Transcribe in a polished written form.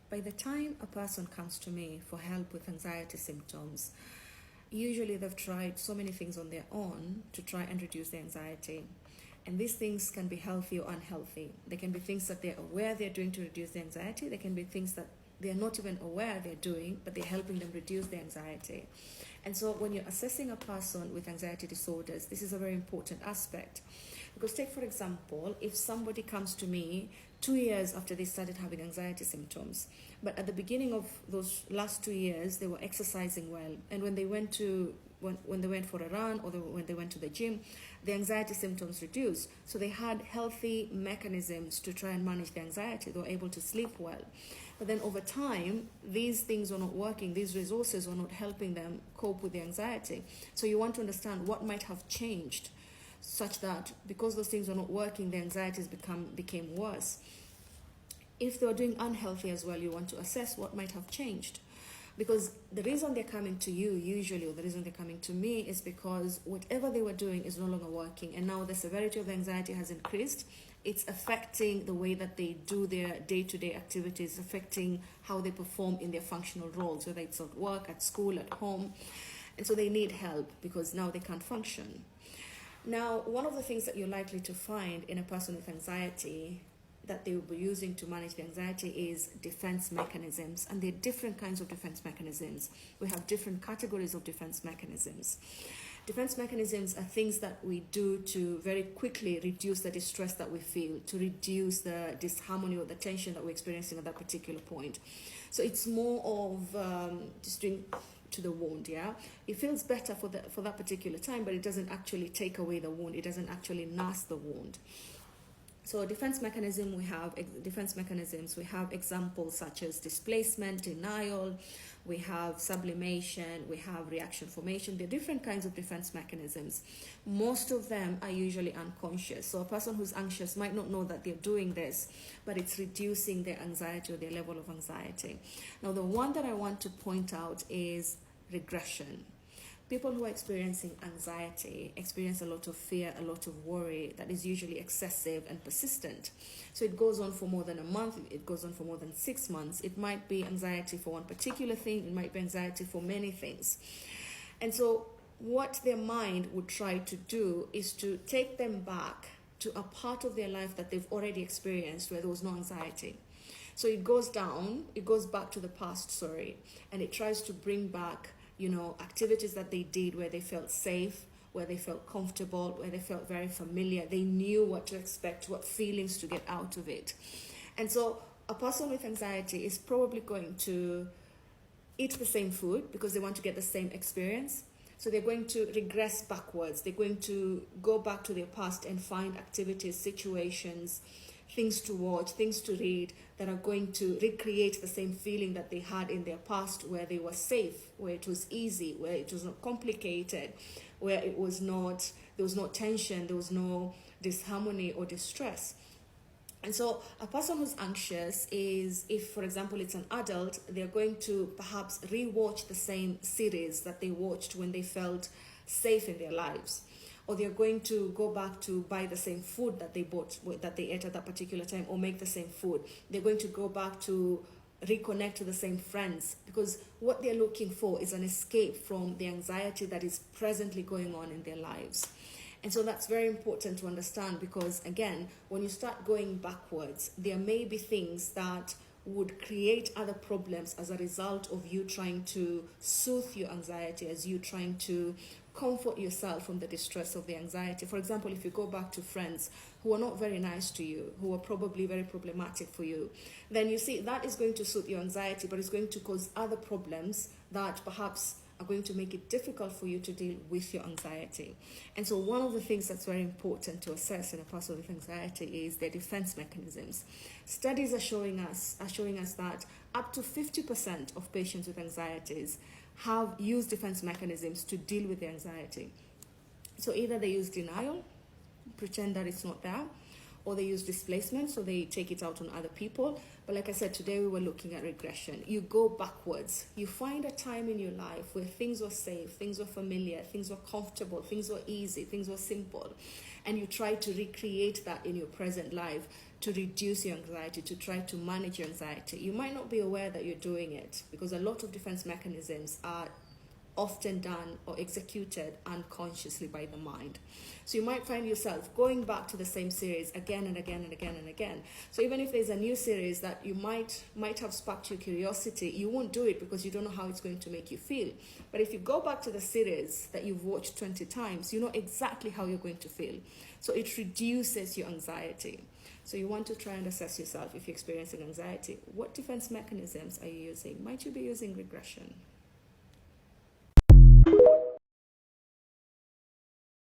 by the time a person comes to me for help with anxiety symptoms, usually they've tried so many things on their own to try and reduce their anxiety. And these things can be healthy or unhealthy. They can be things that they're aware they're doing to reduce their anxiety. They can be things that they're not even aware they're doing, but they're helping them reduce their anxiety. And so when you're assessing a person with anxiety disorders, this is a very important aspect. Because take, for example, if somebody comes to me 2 years after they started having anxiety symptoms, but at the beginning of those last 2 years, they were exercising well. And when they went when they went for a run or when they went to the gym, the anxiety symptoms reduced. So they had healthy mechanisms to try and manage the anxiety. They were able to sleep well. But then over time, these things were not working. These resources were not helping them cope with the anxiety. So you want to understand what might have changed such that because those things were not working, the anxieties became worse. If they were doing unhealthy as well, you want to assess what might have changed. Because the reason they're coming to you usually, or the reason they're coming to me, is because whatever they were doing is no longer working. And now the severity of the anxiety has increased. It's affecting the way that they do their day-to-day activities, affecting how they perform in their functional roles, whether it's at work, at school, at home. And so they need help because now they can't function. Now, one of the things that you're likely to find in a person with anxiety that they will be using to manage the anxiety is defense mechanisms. And there are different kinds of defense mechanisms. We have different categories of defense mechanisms. Defense mechanisms are things that we do to very quickly reduce the distress that we feel, to reduce the disharmony or the tension that we're experiencing at that particular point. So it's more of just doing to the wound, yeah? It feels better for that particular time, but it doesn't actually take away the wound. It doesn't actually nurse the wound. So defense mechanisms, we have examples such as displacement, denial, we have sublimation, we have reaction formation. There are different kinds of defense mechanisms. Most of them are usually unconscious. So a person who's anxious might not know that they're doing this, but it's reducing their anxiety or their level of anxiety. Now, the one that I want to point out is regression. People who are experiencing anxiety experience a lot of fear, a lot of worry that is usually excessive and persistent. So it goes on for more than a month, it goes on for more than 6 months. It might be anxiety for one particular thing, it might be anxiety for many things. And so what their mind would try to do is to take them back to a part of their life that they've already experienced where there was no anxiety. So it goes back to the past, and it tries to bring back activities that they did where they felt safe, where they felt comfortable, where they felt very familiar. They knew what to expect, what feelings to get out of it. And so a person with anxiety is probably going to eat the same food because they want to get the same experience. So they're going to regress backwards. They're going to go back to their past and find activities, situations, things to watch, things to read that are going to recreate the same feeling that they had in their past, where they were safe, where it was easy, where it was not complicated, where there was no tension, there was no disharmony or distress. And so a person who's anxious is, if for example it's an adult, they're going to perhaps rewatch the same series that they watched when they felt safe in their lives. Or they're going to go back to buy the same food that they ate at that particular time, or make the same food. They're going to go back to reconnect to the same friends, because what they're looking for is an escape from the anxiety that is presently going on in their lives. And so that's very important to understand, because again, when you start going backwards, there may be things that would create other problems as a result of you trying to soothe your anxiety, as you trying to comfort yourself from the distress of the anxiety. For example, if you go back to friends who are not very nice to you, who are probably very problematic for you, then you see that is going to soothe your anxiety, but it's going to cause other problems that perhaps are going to make it difficult for you to deal with your anxiety. And so one of the things that's very important to assess in a person with anxiety is their defense mechanisms. Studies are showing us that up to 50% of patients with anxieties have used defense mechanisms to deal with their anxiety. So either they use denial, pretend that it's not there, or they use displacement, so they take it out on other people. But like I said, today we were looking at regression. You go backwards. You find a time in your life where things were safe, things were familiar, things were comfortable, things were easy, things were simple. And you try to recreate that in your present life to reduce your anxiety, to try to manage your anxiety. You might not be aware that you're doing it because a lot of defense mechanisms are often done or executed unconsciously by the mind. So you might find yourself going back to the same series again and again and again and again. So even if there's a new series that you might have sparked your curiosity, you won't do it because you don't know how it's going to make you feel. But if you go back to the series that you've watched 20 times, you know exactly how you're going to feel. So it reduces your anxiety. So you want to try and assess yourself if you're experiencing anxiety. What defense mechanisms are you using? Might you be using regression?